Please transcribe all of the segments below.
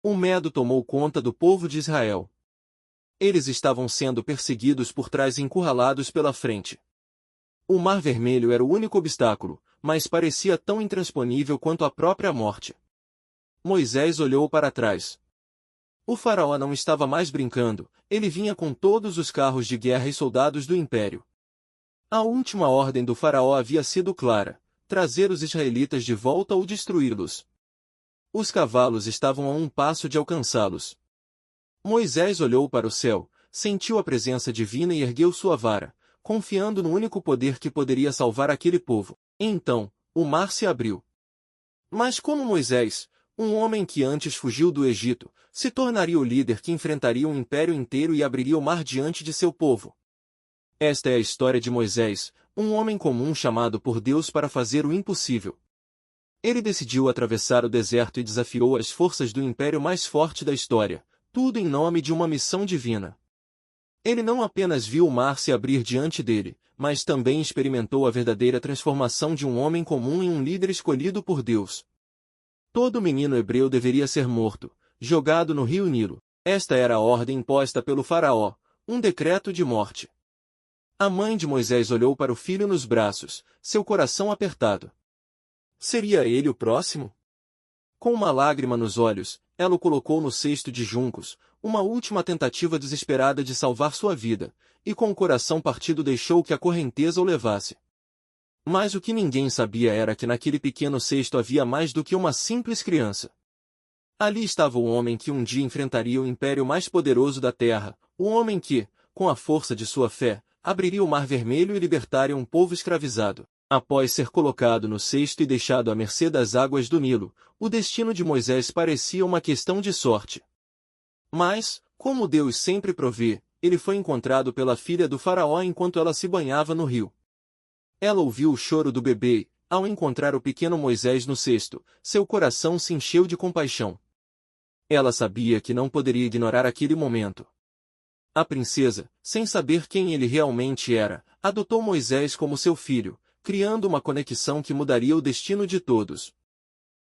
O medo tomou conta do povo de Israel. Eles estavam sendo perseguidos por trás e encurralados pela frente. O Mar Vermelho era o único obstáculo, mas parecia tão intransponível quanto a própria morte. Moisés olhou para trás. O faraó não estava mais brincando, ele vinha com todos os carros de guerra e soldados do império. A última ordem do faraó havia sido clara: trazer os israelitas de volta ou destruí-los. Os cavalos estavam a um passo de alcançá-los. Moisés olhou para o céu, sentiu a presença divina e ergueu sua vara, confiando no único poder que poderia salvar aquele povo. Então, o mar se abriu. Mas como Moisés, um homem que antes fugiu do Egito, se tornaria o líder que enfrentaria um império inteiro e abriria o mar diante de seu povo? Esta é a história de Moisés, um homem comum chamado por Deus para fazer o impossível. Ele decidiu atravessar o deserto e desafiou as forças do império mais forte da história, tudo em nome de uma missão divina. Ele não apenas viu o mar se abrir diante dele, mas também experimentou a verdadeira transformação de um homem comum em um líder escolhido por Deus. Todo menino hebreu deveria ser morto, jogado no rio Nilo. Esta era a ordem imposta pelo faraó, um decreto de morte. A mãe de Moisés olhou para o filho nos braços, seu coração apertado. Seria ele o próximo? Com uma lágrima nos olhos, ela o colocou no cesto de juncos, uma última tentativa desesperada de salvar sua vida, e com o coração partido deixou que a correnteza o levasse. Mas o que ninguém sabia era que naquele pequeno cesto havia mais do que uma simples criança. Ali estava o homem que um dia enfrentaria o império mais poderoso da terra, o homem que, com a força de sua fé, abriria o Mar Vermelho e libertaria um povo escravizado. Após ser colocado no cesto e deixado à mercê das águas do Nilo, o destino de Moisés parecia uma questão de sorte. Mas, como Deus sempre provê, ele foi encontrado pela filha do faraó enquanto ela se banhava no rio. Ela ouviu o choro do bebê e, ao encontrar o pequeno Moisés no cesto, seu coração se encheu de compaixão. Ela sabia que não poderia ignorar aquele momento. A princesa, sem saber quem ele realmente era, adotou Moisés como seu filho, criando uma conexão que mudaria o destino de todos.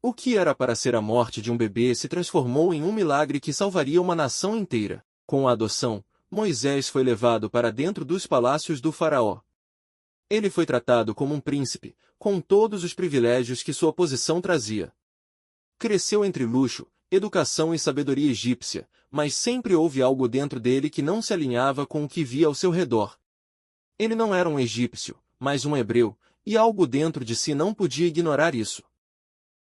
O que era para ser a morte de um bebê se transformou em um milagre que salvaria uma nação inteira. Com a adoção, Moisés foi levado para dentro dos palácios do faraó. Ele foi tratado como um príncipe, com todos os privilégios que sua posição trazia. Cresceu entre luxo, educação e sabedoria egípcia, mas sempre houve algo dentro dele que não se alinhava com o que via ao seu redor. Ele não era um egípcio, mas um hebreu, e algo dentro de si não podia ignorar isso.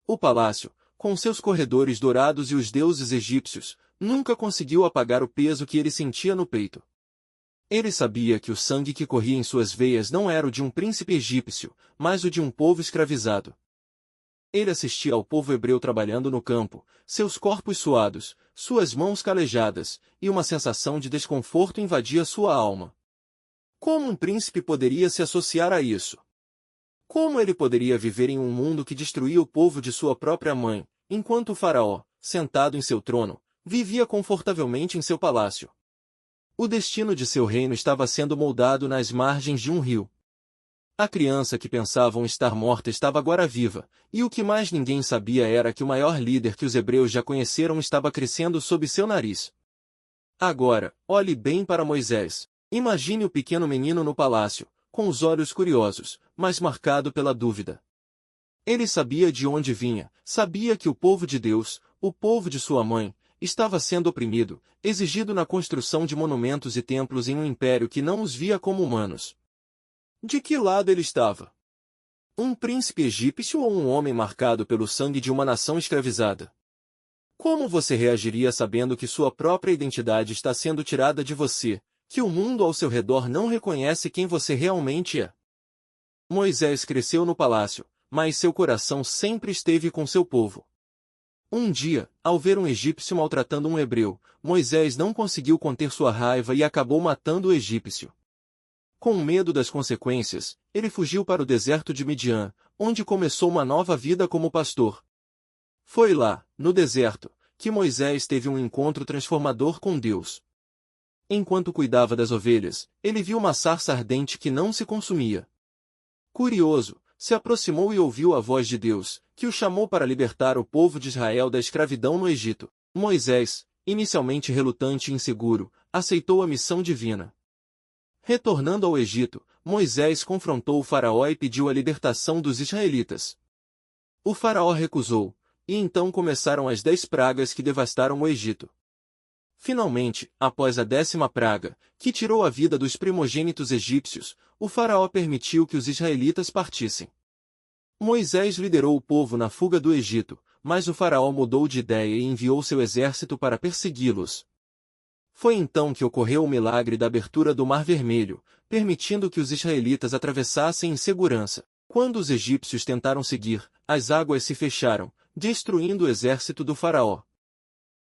O palácio, com seus corredores dourados e os deuses egípcios, nunca conseguiu apagar o peso que ele sentia no peito. Ele sabia que o sangue que corria em suas veias não era o de um príncipe egípcio, mas o de um povo escravizado. Ele assistia ao povo hebreu trabalhando no campo, seus corpos suados, suas mãos calejadas, e uma sensação de desconforto invadia sua alma. Como um príncipe poderia se associar a isso? Como ele poderia viver em um mundo que destruía o povo de sua própria mãe, enquanto o faraó, sentado em seu trono, vivia confortavelmente em seu palácio? O destino de seu reino estava sendo moldado nas margens de um rio. A criança que pensavam estar morta estava agora viva, e o que mais ninguém sabia era que o maior líder que os hebreus já conheceram estava crescendo sob seu nariz. Agora, olhe bem para Moisés. Imagine o pequeno menino no palácio, com os olhos curiosos, mas marcado pela dúvida. Ele sabia de onde vinha, sabia que o povo de Deus, o povo de sua mãe, estava sendo oprimido, exigido na construção de monumentos e templos em um império que não os via como humanos. De que lado ele estava? Um príncipe egípcio ou um homem marcado pelo sangue de uma nação escravizada? Como você reagiria sabendo que sua própria identidade está sendo tirada de você, que o mundo ao seu redor não reconhece quem você realmente é? Moisés cresceu no palácio, mas seu coração sempre esteve com seu povo. Um dia, ao ver um egípcio maltratando um hebreu, Moisés não conseguiu conter sua raiva e acabou matando o egípcio. Com medo das consequências, ele fugiu para o deserto de Midian, onde começou uma nova vida como pastor. Foi lá, no deserto, que Moisés teve um encontro transformador com Deus. Enquanto cuidava das ovelhas, ele viu uma sarça ardente que não se consumia. Curioso, se aproximou e ouviu a voz de Deus, que o chamou para libertar o povo de Israel da escravidão no Egito. Moisés, inicialmente relutante e inseguro, aceitou a missão divina. Retornando ao Egito, Moisés confrontou o faraó e pediu a libertação dos israelitas. O faraó recusou, e então começaram as 10 pragas que devastaram o Egito. Finalmente, após a 10ª praga, que tirou a vida dos primogênitos egípcios, o faraó permitiu que os israelitas partissem. Moisés liderou o povo na fuga do Egito, mas o faraó mudou de ideia e enviou seu exército para persegui-los. Foi então que ocorreu o milagre da abertura do Mar Vermelho, permitindo que os israelitas atravessassem em segurança. Quando os egípcios tentaram seguir, as águas se fecharam, destruindo o exército do faraó.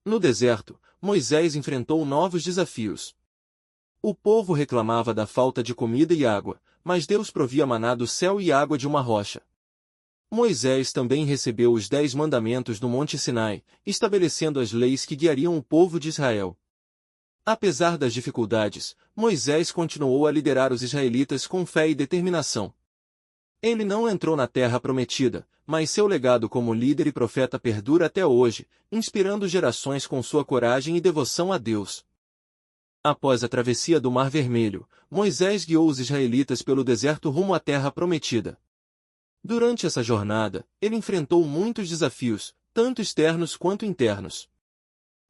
No deserto, Moisés enfrentou novos desafios. O povo reclamava da falta de comida e água, mas Deus provia maná do céu e água de uma rocha. Moisés também recebeu os 10 mandamentos no Monte Sinai, estabelecendo as leis que guiariam o povo de Israel. Apesar das dificuldades, Moisés continuou a liderar os israelitas com fé e determinação. Ele não entrou na terra prometida, mas seu legado como líder e profeta perdura até hoje, inspirando gerações com sua coragem e devoção a Deus. Após a travessia do Mar Vermelho, Moisés guiou os israelitas pelo deserto rumo à terra prometida. Durante essa jornada, ele enfrentou muitos desafios, tanto externos quanto internos.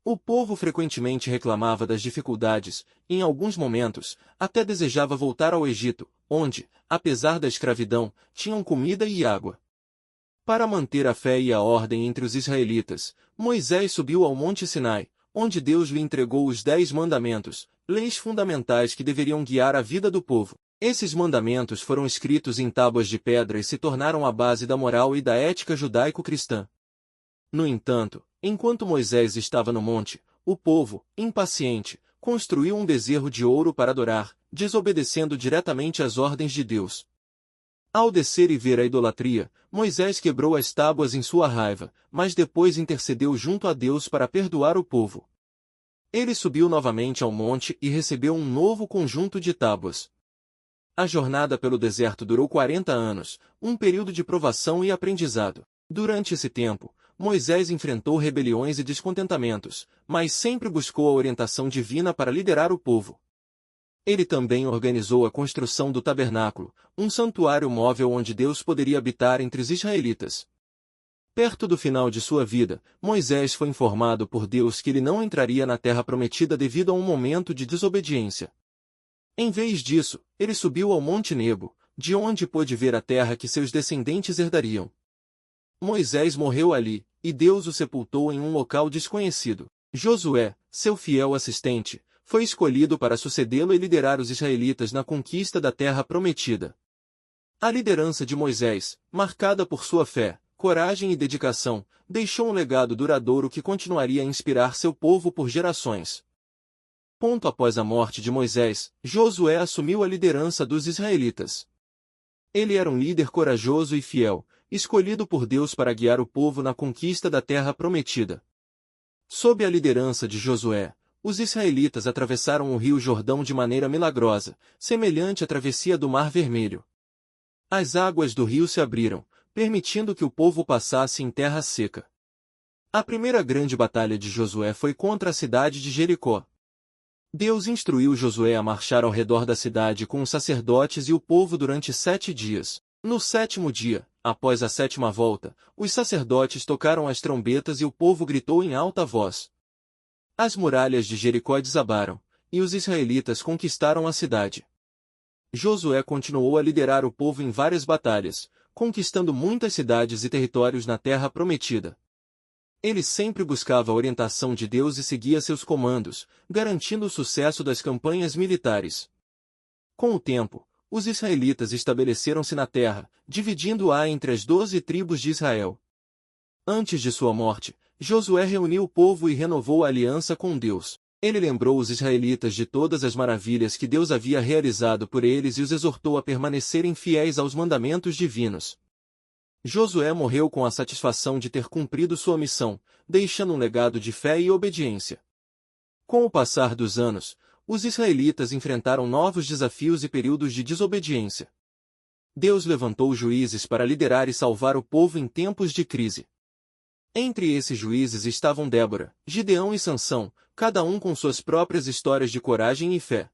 O povo frequentemente reclamava das dificuldades, e em alguns momentos, até desejava voltar ao Egito, onde, apesar da escravidão, tinham comida e água. Para manter a fé e a ordem entre os israelitas, Moisés subiu ao Monte Sinai, onde Deus lhe entregou os 10 mandamentos, leis fundamentais que deveriam guiar a vida do povo. Esses mandamentos foram escritos em tábuas de pedra e se tornaram a base da moral e da ética judaico-cristã. No entanto, enquanto Moisés estava no monte, o povo, impaciente, construiu um bezerro de ouro para adorar, desobedecendo diretamente às ordens de Deus. Ao descer e ver a idolatria, Moisés quebrou as tábuas em sua raiva, mas depois intercedeu junto a Deus para perdoar o povo. Ele subiu novamente ao monte e recebeu um novo conjunto de tábuas. A jornada pelo deserto durou 40 anos, um período de provação e aprendizado. Durante esse tempo, Moisés enfrentou rebeliões e descontentamentos, mas sempre buscou a orientação divina para liderar o povo. Ele também organizou a construção do tabernáculo, um santuário móvel onde Deus poderia habitar entre os israelitas. Perto do final de sua vida, Moisés foi informado por Deus que ele não entraria na terra prometida devido a um momento de desobediência. Em vez disso, ele subiu ao Monte Nebo, de onde pôde ver a terra que seus descendentes herdariam. Moisés morreu ali, e Deus o sepultou em um local desconhecido. Josué, seu fiel assistente, foi escolhido para sucedê-lo e liderar os israelitas na conquista da terra prometida. A liderança de Moisés, marcada por sua fé, coragem e dedicação, deixou um legado duradouro que continuaria a inspirar seu povo por gerações. Ponto após a morte de Moisés, Josué assumiu a liderança dos israelitas. Ele era um líder corajoso e fiel, escolhido por Deus para guiar o povo na conquista da terra prometida. Sob a liderança de Josué, os israelitas atravessaram o rio Jordão de maneira milagrosa, semelhante à travessia do Mar Vermelho. As águas do rio se abriram, permitindo que o povo passasse em terra seca. A primeira grande batalha de Josué foi contra a cidade de Jericó. Deus instruiu Josué a marchar ao redor da cidade com os sacerdotes e o povo durante 7 dias. No 7º dia, após a 7ª volta, os sacerdotes tocaram as trombetas e o povo gritou em alta voz. As muralhas de Jericó desabaram, e os israelitas conquistaram a cidade. Josué continuou a liderar o povo em várias batalhas, conquistando muitas cidades e territórios na terra prometida. Ele sempre buscava a orientação de Deus e seguia seus comandos, garantindo o sucesso das campanhas militares. Com o tempo, os israelitas estabeleceram-se na terra, dividindo-a entre as 12 tribos de Israel. Antes de sua morte, Josué reuniu o povo e renovou a aliança com Deus. Ele lembrou os israelitas de todas as maravilhas que Deus havia realizado por eles e os exortou a permanecerem fiéis aos mandamentos divinos. Josué morreu com a satisfação de ter cumprido sua missão, deixando um legado de fé e obediência. Com o passar dos anos, os israelitas enfrentaram novos desafios e períodos de desobediência. Deus levantou juízes para liderar e salvar o povo em tempos de crise. Entre esses juízes estavam Débora, Gideão e Sansão, cada um com suas próprias histórias de coragem e fé.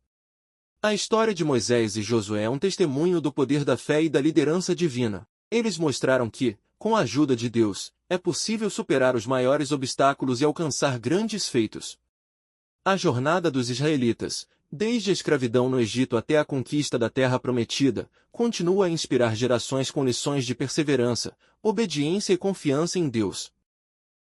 A história de Moisés e Josué é um testemunho do poder da fé e da liderança divina. Eles mostraram que, com a ajuda de Deus, é possível superar os maiores obstáculos e alcançar grandes feitos. A jornada dos israelitas, desde a escravidão no Egito até a conquista da Terra Prometida, continua a inspirar gerações com lições de perseverança, obediência e confiança em Deus.